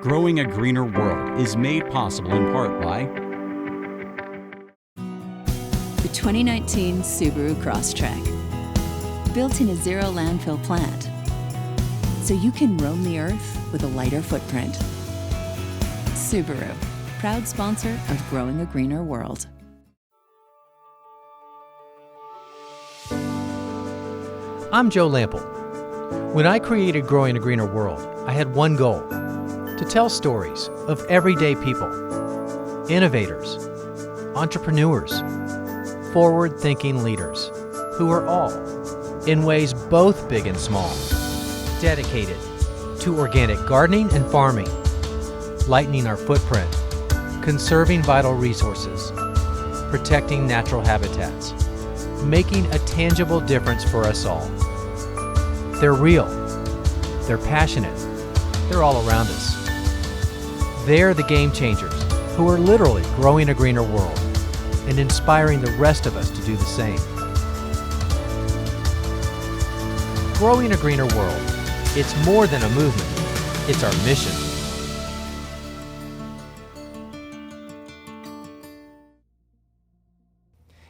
Growing a Greener World is made possible in part by the 2019 Subaru Crosstrek. Built in a zero landfill plant, so you can roam the earth with a lighter footprint. Subaru, proud sponsor of Growing a Greener World. I'm Joe Lample. When I created Growing a Greener World, I had one goal: to tell stories of everyday people, innovators, entrepreneurs, forward-thinking leaders who are all, in ways both big and small, dedicated to organic gardening and farming, lightening our footprint, conserving vital resources, protecting natural habitats, making a tangible difference for us all. They're real, they're passionate, they're all around us. They're the game changers who are literally growing a greener world and inspiring the rest of us to do the same. Growing a Greener World, it's more than a movement, it's our mission.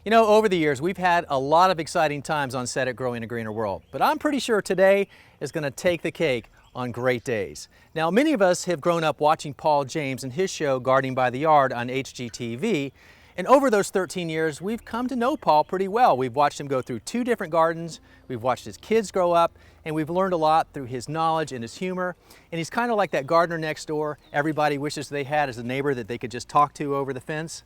You know, over the years, we've had a lot of exciting times on set at Growing a Greener World, but I'm pretty sure today is going to take the cake on great days. Now, many of us have grown up watching Paul James and his show Gardening by the Yard on HGTV, and over those 13 years, we've come to know Paul pretty well. We've watched him go through 2 different gardens, we've watched his kids grow up, and we've learned a lot through his knowledge and his humor. And he's kind of like that gardener next door everybody wishes they had as a neighbor that they could just talk to over the fence.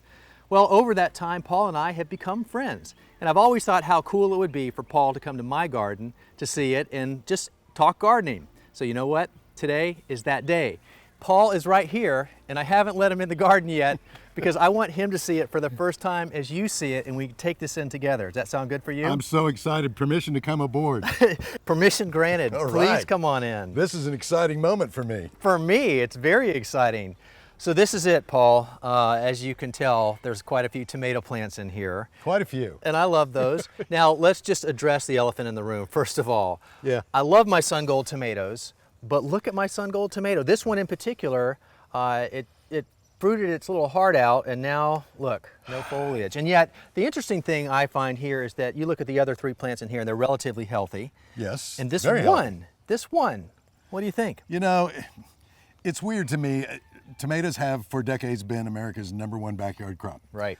Well, over that time, Paul and I have become friends. And I've always thought how cool it would be for Paul to come to my garden to see it and just talk gardening. So you know what? Today is that day. Paul is right here, and I haven't let him in the garden yet because I want him to see it for the first time as you see it, and we take this in together. Does that sound good for you? I'm so excited. Permission to come aboard. Permission granted. All Please right. come on in. This is an exciting moment for me. For me, it's very exciting. So this is it, Paul. As you can tell, there's quite a few tomato plants in here. Quite a few. And I love those. Now, let's just address the elephant in the room, first of all. Yeah. I love my Sun Gold tomatoes, but look at my Sun Gold tomato. This one in particular, it fruited its little heart out, and now, look, no foliage. And yet, the interesting thing I find here is that you look at the other 3 plants in here, and they're relatively healthy. Yes. And this very one, healthy. What do you think? You know, it's weird to me. Tomatoes have for decades been America's #1 backyard crop. Right.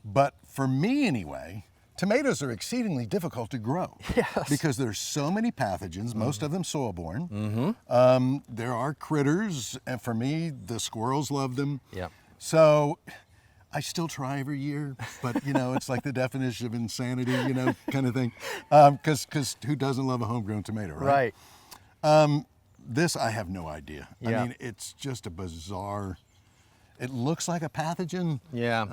But for me anyway, tomatoes are exceedingly difficult to grow. Yes. Because there's so many pathogens, most of them soil-borne. There are critters, and for me, the squirrels love them. Yeah. So I still try every year, but you know, it's like the definition of insanity, you know, kind of thing. Because who doesn't love a homegrown tomato, right? Right. This, I have no idea. Yeah. I mean, it's just a bizarre, it looks like a pathogen. Yeah.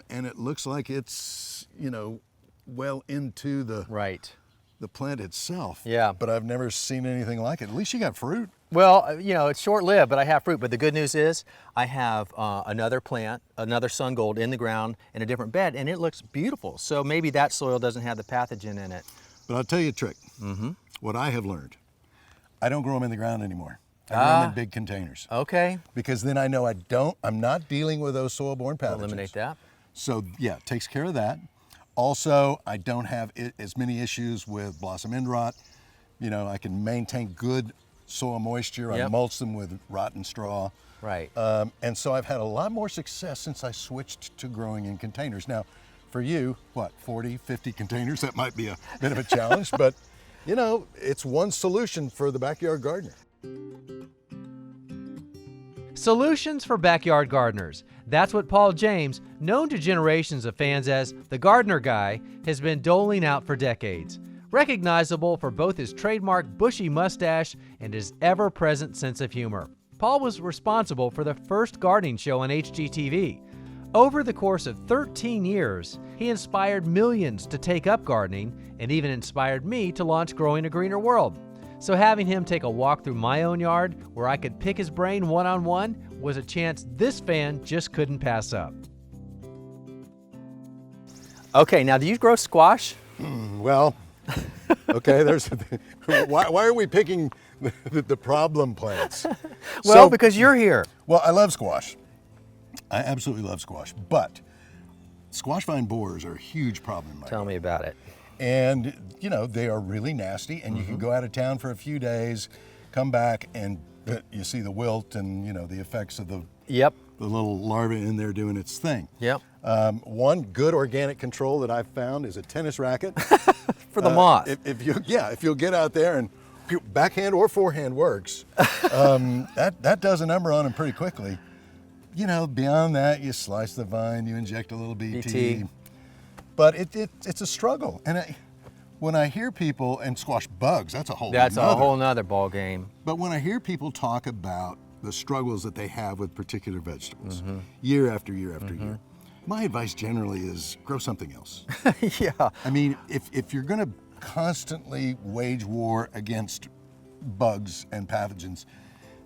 And it looks like it's, you know, well into the plant itself. Yeah. But I've never seen anything like it. At least you got fruit. Well, you know, it's short-lived, but I have fruit. But the good news is I have another plant, another Sun Gold in the ground in a different bed, and it looks beautiful. So maybe that soil doesn't have the pathogen in it. But I'll tell you a trick. What I have learned, I don't grow them in the ground anymore. I grow them in big containers. Okay. Because then I know I'm not dealing with those soil-borne pathogens. Eliminate that. So yeah, it takes care of that. Also, I don't have as many issues with blossom end rot. You know, I can maintain good soil moisture. I mulch them with rotten straw. Right. And so I've had a lot more success since I switched to growing in containers. Now, for you, what, 40, 50 containers? That might be a bit of a challenge, but you know, it's one solution for the backyard gardener. Solutions for backyard gardeners. That's what Paul James, known to generations of fans as the Gardener Guy, has been doling out for decades. Recognizable for both his trademark bushy mustache and his ever-present sense of humor. Paul was responsible for the first gardening show on HGTV. Over the course of 13 years, he inspired millions to take up gardening and even inspired me to launch Growing a Greener World. So having him take a walk through my own yard where I could pick his brain one-on-one was a chance this fan just couldn't pass up. Okay, now do you grow squash? Well, Okay, why are we picking the problem plants? Well, because you're here. Well, I love squash. I absolutely love squash, but squash vine borers are a huge problem in my Tell me about it. And, you know, they are really nasty, and you can go out of town for a few days, come back, and you see the wilt and, you know, the effects of the little larva in there doing its thing. Yep. One good organic control that I've found is a tennis racket. For the moth. If you'll get out there and backhand or forehand works, that does a number on them pretty quickly. You know, beyond that, you slice the vine, you inject a little BT. But it's a struggle. And when I hear people, and squash bugs, that's a whole nother ball game. But when I hear people talk about the struggles that they have with particular vegetables, year after year after year, my advice generally is grow something else. Yeah. I mean, if you're gonna constantly wage war against bugs and pathogens,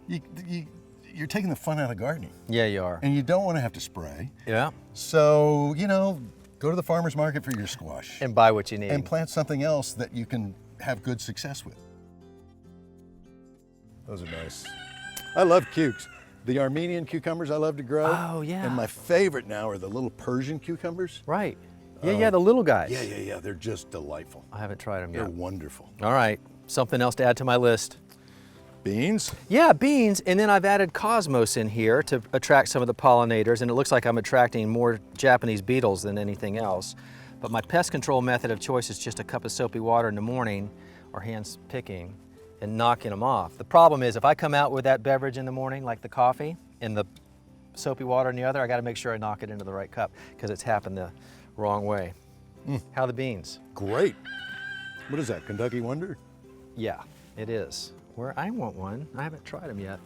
you're taking the fun out of gardening. Yeah, you are. And you don't want to have to spray. Yeah. So, you know, go to the farmer's market for your squash. And buy what you need. And plant something else that you can have good success with. Those are nice. I love cukes. The Armenian cucumbers I love to grow. Oh, yeah. And my favorite now are the little Persian cucumbers. Right. Yeah, the little guys. Yeah. They're just delightful. I haven't tried them They're yet. wonderful. All right. Something else to add to my list. Beans? Yeah, beans, and then I've added cosmos in here to attract some of the pollinators, and it looks like I'm attracting more Japanese beetles than anything else. But my pest control method of choice is just a cup of soapy water in the morning, or hands picking, and knocking them off. The problem is if I come out with that beverage in the morning, like the coffee, and the soapy water in the other, I gotta make sure I knock it into the right cup, because it's happened the wrong way. How are the beans? Great. What is that, Kentucky Wonder? Yeah, it is. I want one. I haven't tried them yet.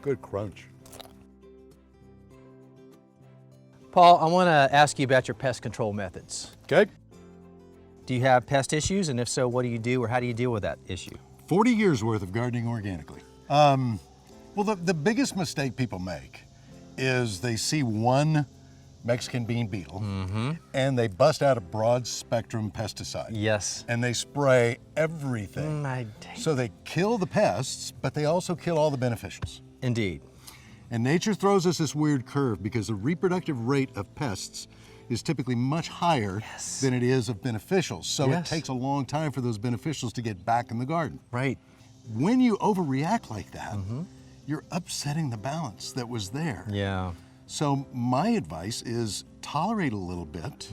Good crunch. Paul, I want to ask you about your pest control methods. Okay. Do you have pest issues? And if so, what do you do, or how do you deal with that issue? 40 years worth of gardening organically. Well, the biggest mistake people make is they see one Mexican bean beetle and they bust out a broad spectrum pesticide. Yes. And they spray everything. So they kill the pests, but they also kill all the beneficials. Indeed. And nature throws us this weird curve because the reproductive rate of pests is typically much higher than it is of beneficials. So it takes a long time for those beneficials to get back in the garden. Right. When you overreact like that, you're upsetting the balance that was there. Yeah. So my advice is tolerate a little bit,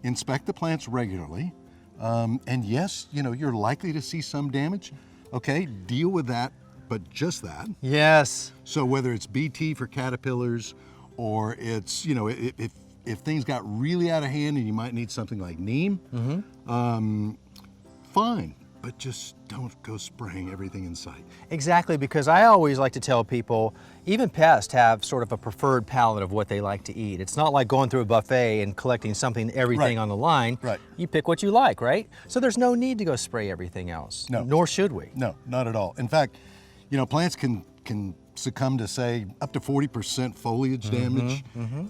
inspect the plants regularly, and yes, you know, you're likely to see some damage. Okay, deal with that, but just that. Yes. So whether it's BT for caterpillars, or it's, you know, if things got really out of hand and you might need something like neem, fine. But just don't go spraying everything in sight. Exactly, because I always like to tell people, even pests have sort of a preferred palate of what they like to eat. It's not like going through a buffet and collecting everything on the line. Right. You pick what you like, right? So there's no need to go spray everything else. No. Nor should we. No, not at all. In fact, you know, plants can succumb to, say, up to 40% foliage damage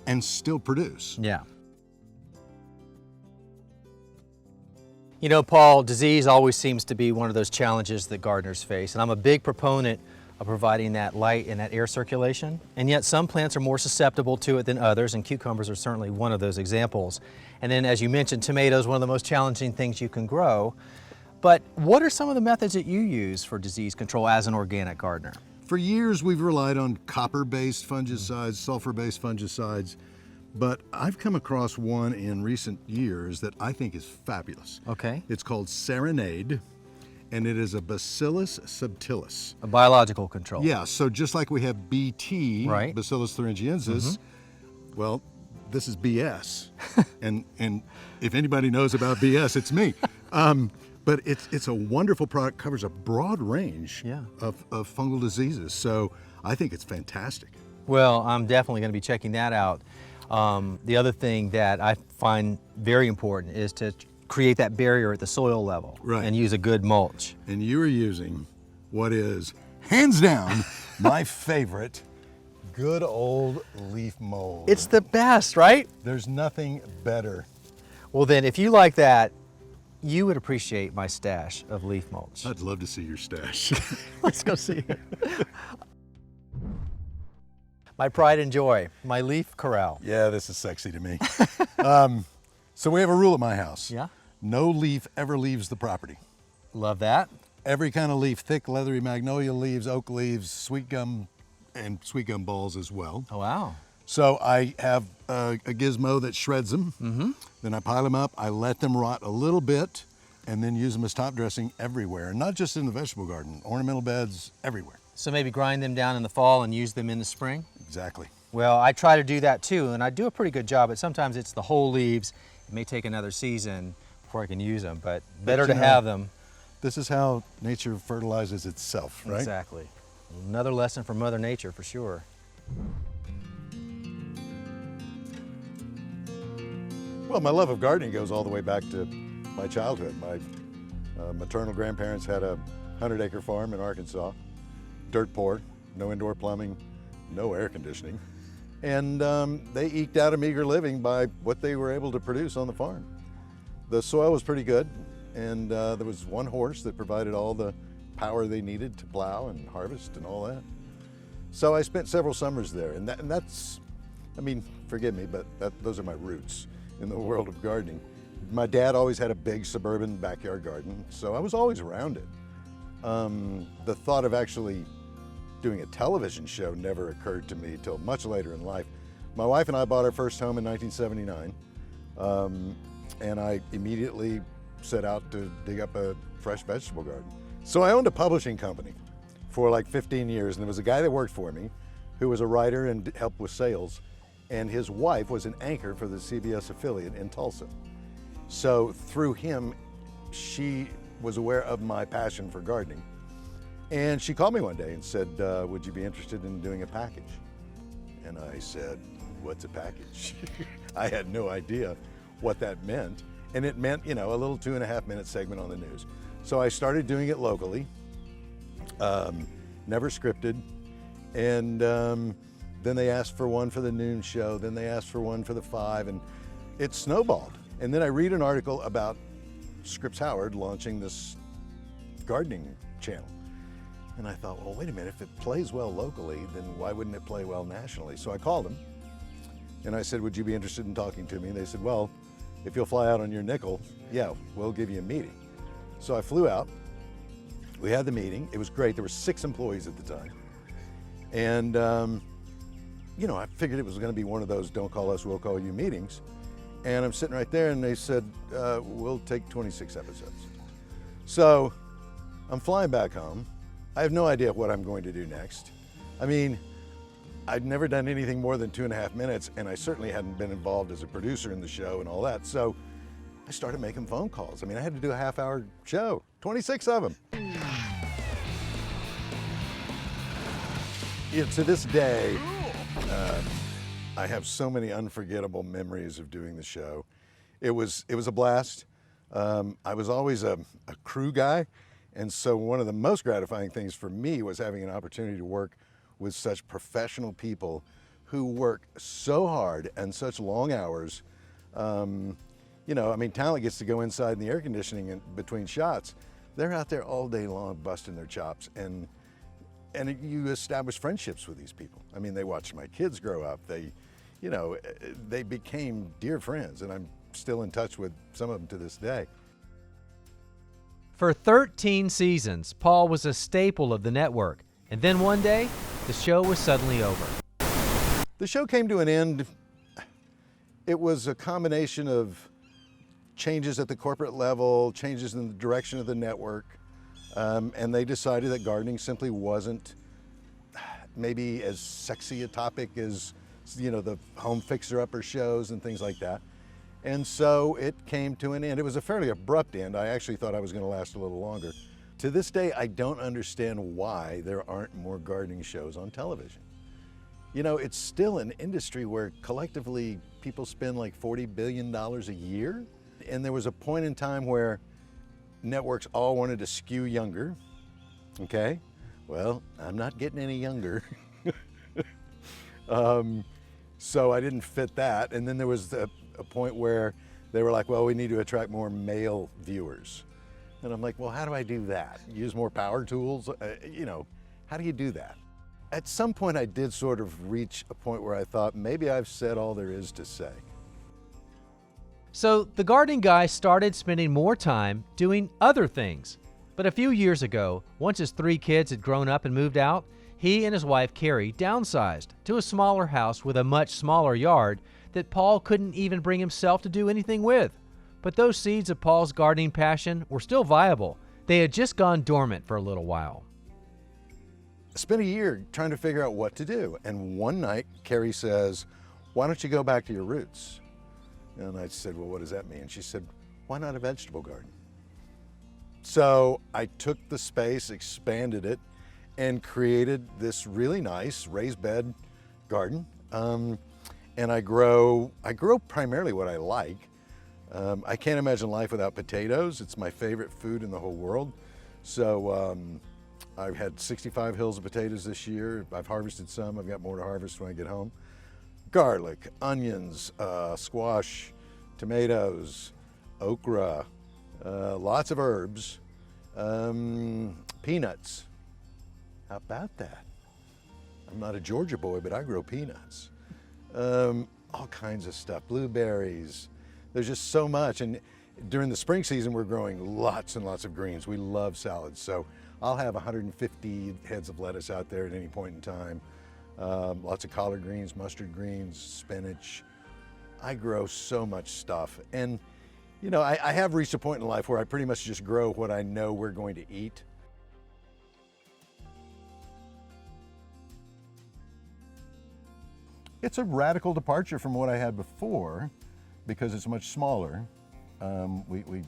and still produce. Yeah. You know, Paul, disease always seems to be one of those challenges that gardeners face, and I'm a big proponent of providing that light and that air circulation, and yet some plants are more susceptible to it than others, and cucumbers are certainly one of those examples. And then, as you mentioned, tomatoes, one of the most challenging things you can grow. But what are some of the methods that you use for disease control as an organic gardener? For years, we've relied on copper-based fungicides, sulfur-based fungicides, but I've come across one in recent years that I think is fabulous. Okay. It's called Serenade, and it is a Bacillus subtilis. A biological control. Yeah, so just like we have BT, right. Bacillus thuringiensis, well, this is BS. and if anybody knows about BS, it's me. But it's a wonderful product, covers a broad range of fungal diseases. So I think it's fantastic. Well, I'm definitely going to be checking that out. The other thing that I find very important is to create that barrier at the soil level and use a good mulch. And you are using what is, hands down, my favorite, good old leaf mold. It's the best, right? There's nothing better. Well then, if you like that, you would appreciate my stash of leaf mulch. I'd love to see your stash. Let's go see it. My pride and joy, my leaf corral. Yeah, this is sexy to me. So we have a rule at my house. Yeah? No leaf ever leaves the property. Love that. Every kind of leaf, thick, leathery magnolia leaves, oak leaves, sweet gum, and sweet gum balls as well. Oh, wow. So I have a gizmo that shreds them. Then I pile them up, I let them rot a little bit, and then use them as top dressing everywhere. Not just in the vegetable garden, ornamental beds, everywhere. So maybe grind them down in the fall and use them in the spring? Exactly. Well, I try to do that too, and I do a pretty good job, but sometimes it's the whole leaves. It may take another season before I can use them, but better to have them. This is how nature fertilizes itself, right? Exactly. Another lesson from Mother Nature for sure. Well, my love of gardening goes all the way back to my childhood. My maternal grandparents had a 100-acre farm in Arkansas, dirt poor, no indoor plumbing, no air conditioning. And they eked out a meager living by what they were able to produce on the farm. The soil was pretty good, and there was one horse that provided all the power they needed to plow and harvest and all that. So I spent several summers there, and that's, I mean, forgive me, but those are my roots in the world of gardening. My dad always had a big suburban backyard garden, so I was always around it. The thought of actually doing a television show never occurred to me till much later in life. My wife and I bought our first home in 1979, and I immediately set out to dig up a fresh vegetable garden. So I owned a publishing company for like 15 years, and there was a guy that worked for me who was a writer and helped with sales, and his wife was an anchor for the CBS affiliate in Tulsa. So through him, she was aware of my passion for gardening. And she called me one day and said, would you be interested in doing a package? And I said, what's a package? I had no idea what that meant. And it meant, you know, a little 2.5-minute segment on the news. So I started doing it locally, never scripted. And then they asked for one for the noon show, then they asked for one for the 5, and it snowballed. And then I read an article about Scripps Howard launching this gardening channel. And I thought, well, wait a minute, if it plays well locally, then why wouldn't it play well nationally? So I called them and I said, would you be interested in talking to me? And they said, well, if you'll fly out on your nickel, yeah, we'll give you a meeting. So I flew out, we had the meeting, it was great. There were 6 employees at the time. And, you know, I figured it was gonna be one of those don't call us, we'll call you meetings. And I'm sitting right there and they said, we'll take 26 episodes. So I'm flying back home. I have no idea what I'm going to do next. I mean, I'd never done anything more than 2.5 minutes, and I certainly hadn't been involved as a producer in the show and all that. So I started making phone calls. I mean, I had to do a half-hour show, 26 of them. You know, to this day, I have so many unforgettable memories of doing the show. It was a blast. I was always a crew guy. And so one of the most gratifying things for me was having an opportunity to work with such professional people who work so hard and such long hours. You know, I mean, talent gets to go inside in the air conditioning and between shots. They're out there all day long busting their chops, and you establish friendships with these people. I mean, they watched my kids grow up. They, you know, they became dear friends, and I'm still in touch with some of them to this day. For 13 seasons, Paul was a staple of the network. And then one day, the show was suddenly over. The show came to an end. It was a combination of changes at the corporate level, changes in the direction of the network, and they decided that gardening simply wasn't maybe as sexy a topic as, you know, the home fixer-upper shows and things like that. And so it came to an end. It was a fairly abrupt end. I actually thought I was going to last a little longer. To this day, I don't understand why there aren't more gardening shows on television. You know, it's still an industry where collectively people spend like $40 billion a year. And there was a point in time where networks all wanted to skew younger. Okay, well, I'm not getting any younger. So I didn't fit that. And then there was a point where they were like, well, we need to attract more male viewers. And I'm like, well, how do I do that? Use more power tools? You know, how do you do that? At some point I did sort of reach a point where I thought maybe I've said all there is to say. So the gardening guy started spending more time doing other things. But a few years ago, once his 3 kids had grown up and moved out, he and his wife Carrie downsized to a smaller house with a much smaller yard that Paul couldn't even bring himself to do anything with. But those seeds of Paul's gardening passion were still viable. They had just gone dormant for a little while. I spent a year trying to figure out what to do. And one night, Carrie says, why don't you go back to your roots? And I said, well, what does that mean? She said, why not a vegetable garden? So I took the space, expanded it, and created this really nice raised bed garden. And I grow primarily what I like. I can't imagine life without potatoes. It's my favorite food in the whole world. So I've had 65 hills of potatoes this year. I've harvested some. I've got more to harvest when I get home. Garlic, onions, squash, tomatoes, okra, lots of herbs, peanuts. How about that? I'm not a Georgia boy, but I grow peanuts. All kinds of stuff, blueberries. There's just so much. And during the spring season, we're growing lots and lots of greens. We love salads. So I'll have 150 heads of lettuce out there at any point in time. Lots of collard greens, mustard greens, spinach. I grow so much stuff. And, you know, I have reached a point in life where I pretty much just grow what I know we're going to eat. It's a radical departure from what I had before because it's much smaller. We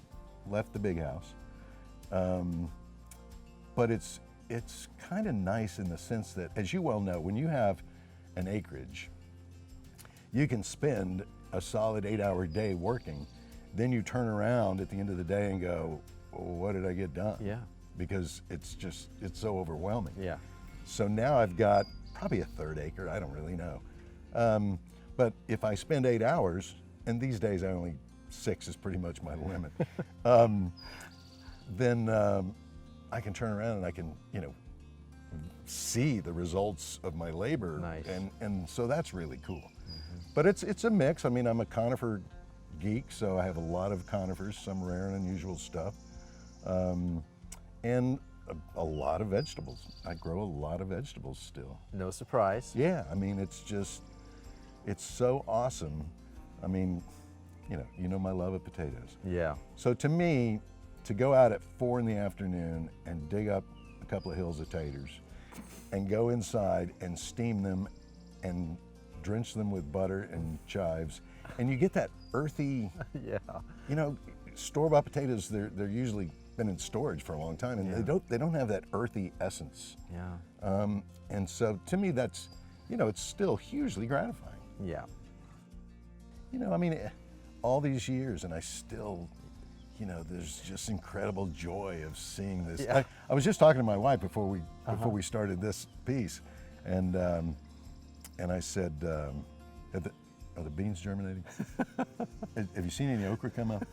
left the big house. But it's kind of nice in the sense that, as you well know, when you have an acreage, you can spend a solid 8-hour day working. Then you turn around at the end of the day and go, well, what did I get done? Yeah. Because it's so overwhelming. Yeah. So now I've got probably a 1/3 acre, I don't really know. But if I spend 8 hours, and these days only 6 is pretty much my limit, then I can turn around and I can, you know, see the results of my labor. Nice. And so that's really cool. But it's a mix. I mean, I'm a conifer geek, so I have a lot of conifers, some rare and unusual stuff, and a lot of vegetables. I grow a lot of vegetables still. No surprise. Yeah, I mean, it's so awesome. I mean, you know my love of potatoes. Yeah. So to me, to go out at 4 in the afternoon and dig up a couple of hills of taters and go inside and steam them and drench them with butter and chives, and you get that earthy, Yeah. you know, store-bought potatoes, they're usually been in storage for a long time, and they don't have that earthy essence. Yeah. And so to me, that's, you know, it's still hugely gratifying. Yeah. You know, I mean, all these years, and I still, you know, there's just incredible joy of seeing this. Yeah. I was just talking to my wife before we started this piece, and I said, are the beans germinating? Have you seen any okra come up?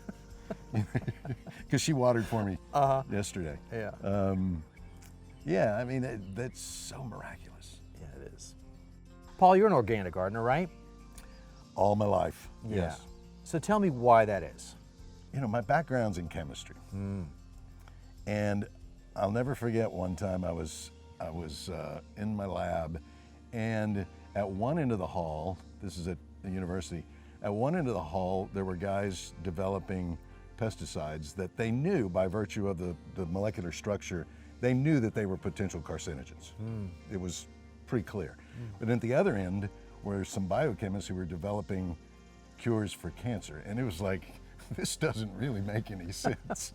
Because she watered for me yesterday. Yeah. Yeah, I mean, that's so miraculous. Yeah, it is. Paul, you're an organic gardener, right? All my life, Yeah. yes. So tell me why that is. You know, my background's in chemistry. And I'll never forget one time I was in my lab, and at one end of the hall, this is at the university, at one end of the hall there were guys developing pesticides that they knew by virtue of the molecular structure, they knew that they were potential carcinogens. It was pretty clear. But at the other end were some biochemists who were developing cures for cancer, and it was like, this doesn't really make any sense.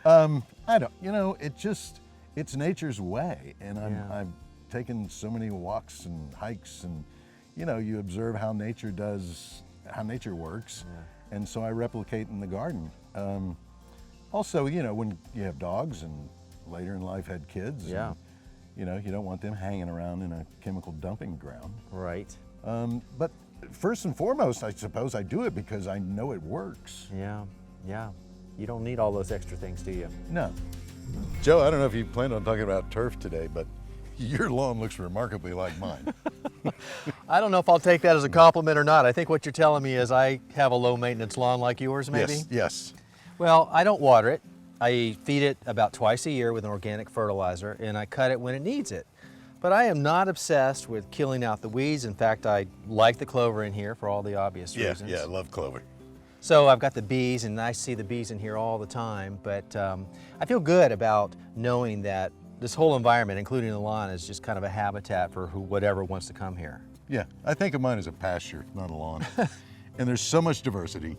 I don't, you know, it's nature's way, and I've taken so many walks and hikes, and you know, you observe how nature works, and so I replicate in the garden. Also, you know, when you have dogs and later in life had kids, and, you know, you don't want them hanging around in a chemical dumping ground. Right. But first and foremost, I suppose I do it because I know it works. Yeah, yeah. You don't need all those extra things, do you? No. Joe, I don't know if you planned on talking about turf today, but your lawn looks remarkably like mine. I don't know if I'll take that as a compliment or not. I think what you're telling me is I have a low maintenance lawn like yours, maybe? Yes, yes. Well, I don't water it. I feed it about twice a year with an organic fertilizer, and I cut it when it needs it. But I am not obsessed with killing out the weeds. In fact, I like the clover in here for all the obvious reasons. Yeah, I love clover. So I've got the bees, and I see the bees in here all the time, but I feel good about knowing that this whole environment, including the lawn, is just kind of a habitat for whatever wants to come here. Yeah, I think of mine as a pasture, not a lawn. And there's so much diversity.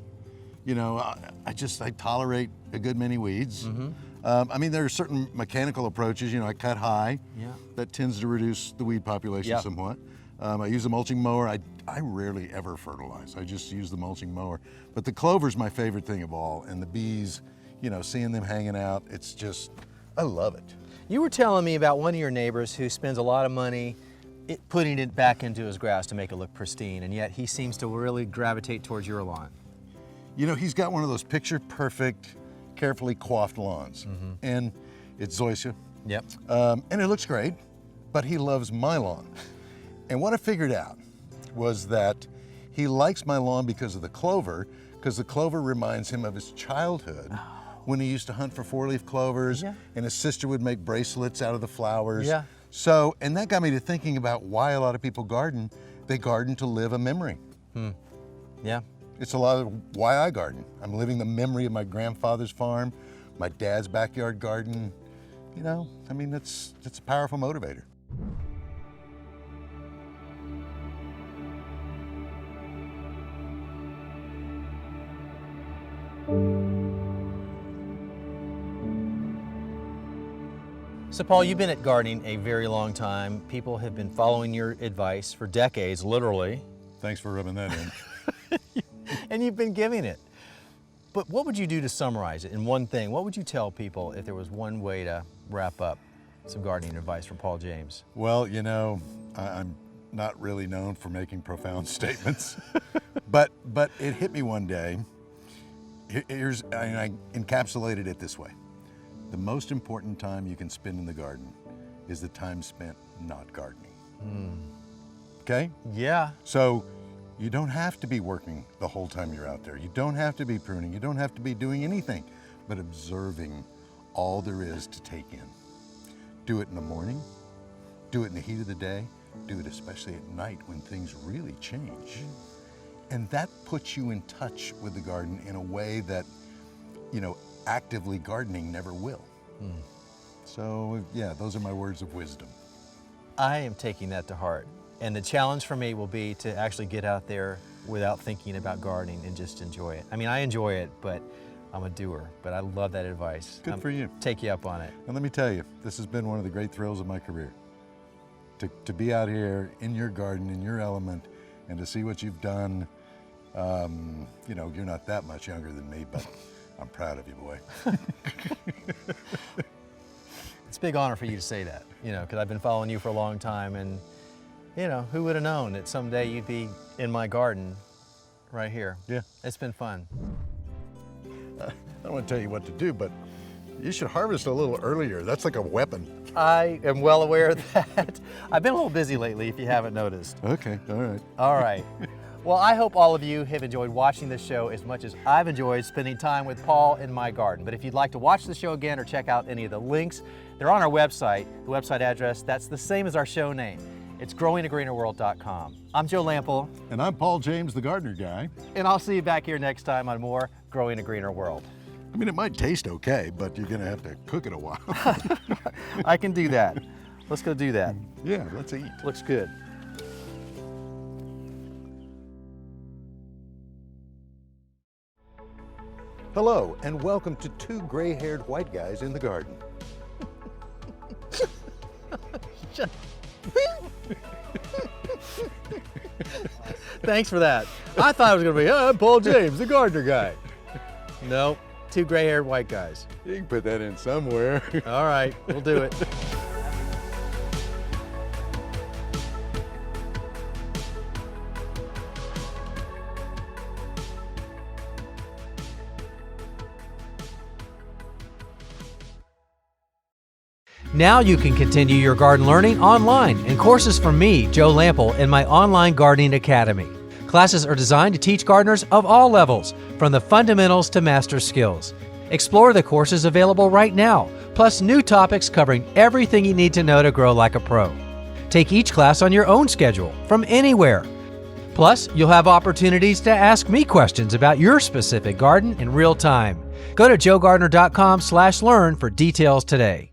You know, I tolerate a good many weeds. Mm-hmm. I mean, there are certain mechanical approaches. You know, I cut high. Yeah. That tends to reduce the weed population Yeah. somewhat. I use a mulching mower. I rarely ever fertilize. I just use the mulching mower. But the clover's my favorite thing of all, and the bees, you know, seeing them hanging out, it's just, I love it. You were telling me about one of your neighbors who spends a lot of money putting it back into his grass to make it look pristine, and yet he seems to really gravitate towards your lawn. You know, he's got one of those picture-perfect, carefully coiffed lawns. Mm-hmm. And it's zoysia. Yep. And it looks great, but he loves my lawn. And what I figured out was that he likes my lawn because of the clover reminds him of his childhood when he used to hunt for four-leaf clovers, Yeah. and his sister would make bracelets out of the flowers. Yeah. So, and that got me to thinking about why a lot of people garden. They garden to live a memory. Yeah. It's a lot of why I garden. I'm living the memory of my grandfather's farm, my dad's backyard garden. You know, I mean, it's a powerful motivator. So Paul, you've been at gardening a very long time. People have been following your advice for decades, literally. Thanks for rubbing that in. And you've been giving it. But what would you do to summarize it in one thing? What would you tell people if there was one way to wrap up some gardening advice from Paul James? Well, you know, I'm not really known for making profound statements, but it hit me one day. I encapsulated it this way. The most important time you can spend in the garden is the time spent not gardening. Okay? Yeah. So you don't have to be working the whole time you're out there. You don't have to be pruning. You don't have to be doing anything but observing all there is to take in. Do it in the morning. Do it in the heat of the day. Do it especially at night when things really change. And that puts you in touch with the garden in a way that, you know, actively gardening never will. So yeah, those are my words of wisdom. I am taking that to heart. And the challenge for me will be to actually get out there without thinking about gardening and just enjoy it. I mean, I enjoy it, but I'm a doer, but I love that advice. Good for you. Take you up on it. And let me tell you, this has been one of the great thrills of my career. To be out here in your garden, in your element, and to see what you've done. You know, you're not that much younger than me, but I'm proud of you, boy. It's a big honor for you to say that, you know, because I've been following you for a long time, and, you know, who would have known that someday you'd be in my garden right here. Yeah. It's been fun. I don't want to tell you what to do, but you should harvest a little earlier. That's like a weapon. I am well aware of that. I've been a little busy lately, if you haven't noticed. Okay, all right. All right. Well, I hope all of you have enjoyed watching this show as much as I've enjoyed spending time with Paul in my garden. But if you'd like to watch the show again or check out any of the links, they're on our website. The website address, that's the same as our show name. It's growingagreenerworld.com. I'm Joe Lample. And I'm Paul James, the gardener guy. And I'll see you back here next time on more Growing a Greener World. I mean, it might taste okay, but you're going to have to cook it a while. I can do that. Let's go do that. Yeah, let's eat. Looks good. Hello, and welcome to two gray-haired white guys in the garden. Thanks for that. I thought it was going to be, I'm Paul James, the gardener guy. Nope, two gray-haired white guys. You can put that in somewhere. All right, we'll do it. Now you can continue your garden learning online in courses from me, Joe Lample, and my online gardening academy. Classes are designed to teach gardeners of all levels, from the fundamentals to master skills. Explore the courses available right now, plus new topics covering everything you need to know to grow like a pro. Take each class on your own schedule, from anywhere. Plus, you'll have opportunities to ask me questions about your specific garden in real time. Go to joegardner.com/learn for details today.